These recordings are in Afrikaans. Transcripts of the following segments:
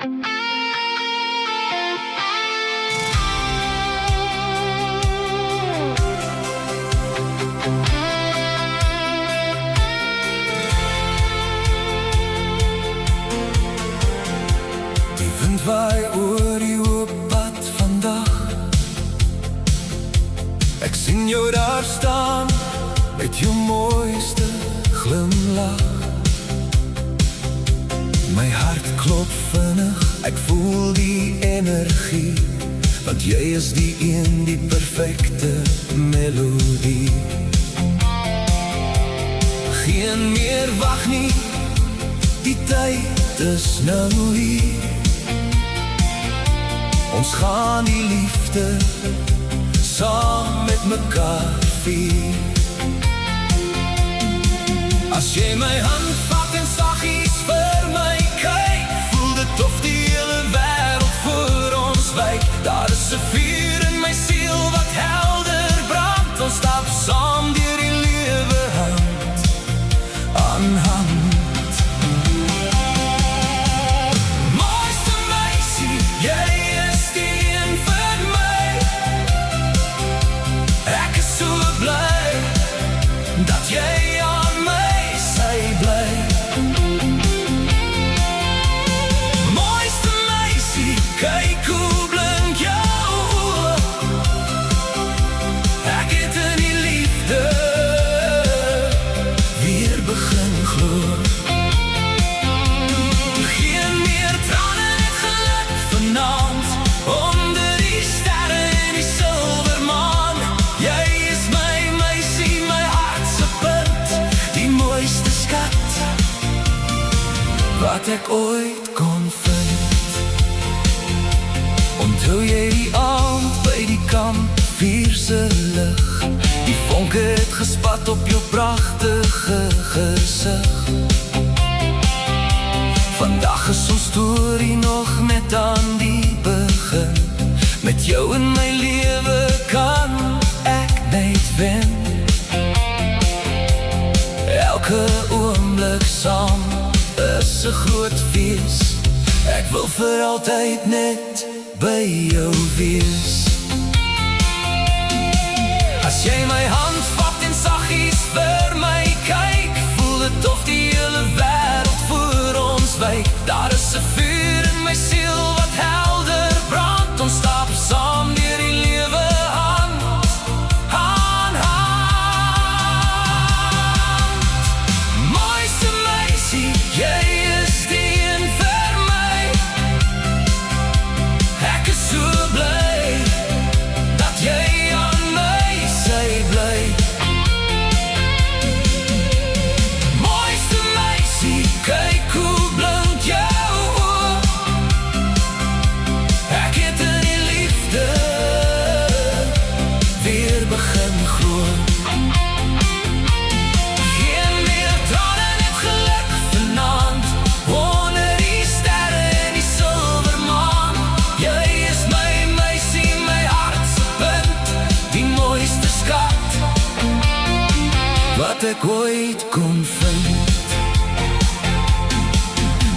Die wind waai oor die oop pad vandag. Ek sien jou daar staan met jou mooiste glimlach. My hart klop vinnig, ek voel die energie, want jy is die een, die perfecte melodie. Geen meer wag nie, die tyd is nou hier. Ons gaan die liefde saam met mekaar vier. As jy my hand vat en saggies vir my kyk, voel dit of die hele wêreld voor ons wyk. Daar is 'n vuur in my siel wat helder brand. Ons stap saam deur die lewe hand aan hand. Mooiste meisie, jy is die een vir my. Ek is so bly dat jy aan my sy bly. Mooiste meisie, kyk hoe blink jou oë. Ek het in die liefde weer begin glo. Geen meer trane, net geluk vanaand, onder die sterre en die silvermaan. Jy is my meisie, my hart se punt, die mooiste skat wat ek ooit kon vind. Onthou jy die aand by die kampvuur se lig? Die vonke het gespat op jou pragtige gesig. Vandag is ons storie nog net aan die begin. Met jou in my lewe kan ek net wen. Elke oomblik saam is 'n groot fees. Ek wil vir altyd net by jou wees. As jy my hand vat en saggies vir my kyk, voel dit of die hele wêreld voor ons wyk. Daar is 'n vuur in my siel wat helder brand. Ons stap saam deur die lewe hand aan hand. Mooiste meisie, jy is die een vir my. Ek is so bly dat jy aan my sy bly. Mooiste meisie, kyk hoe blink jou oë. Ek het in die liefde weer begin glo. Geen meer trane, net geluk vanaand, onder die sterre en die silvermaan. Jy is my meisie, my hart se punt, die mooiste skat wat ek ooit kon vind.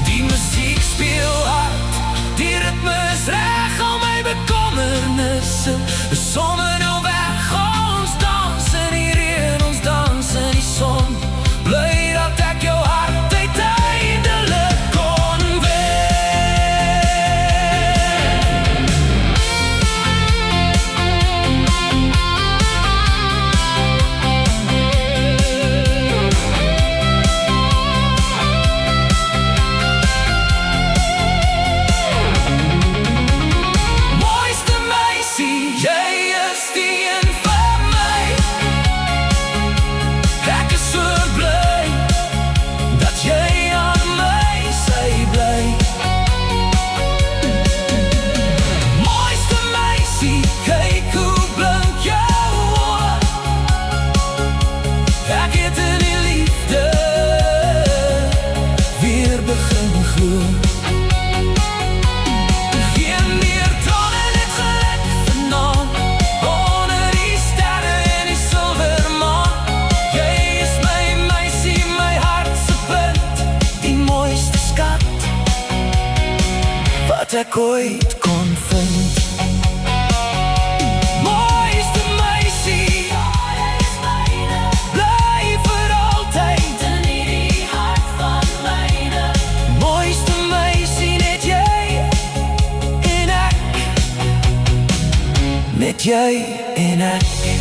Die musiek speel hard, die ritme is reg, al my bekommernisse is sommer nou weg. Ons dans in die reën, ons dans in die son, bly dat ek jou hart uiteindelik kon wen. Mooiste meisie, jy is wat ek ooit kon vind. Mooiste meisie, jy is myne, bly vir altyd in hierdie hart van myne. Mooiste meisie, net jy en ek, net jy en ek.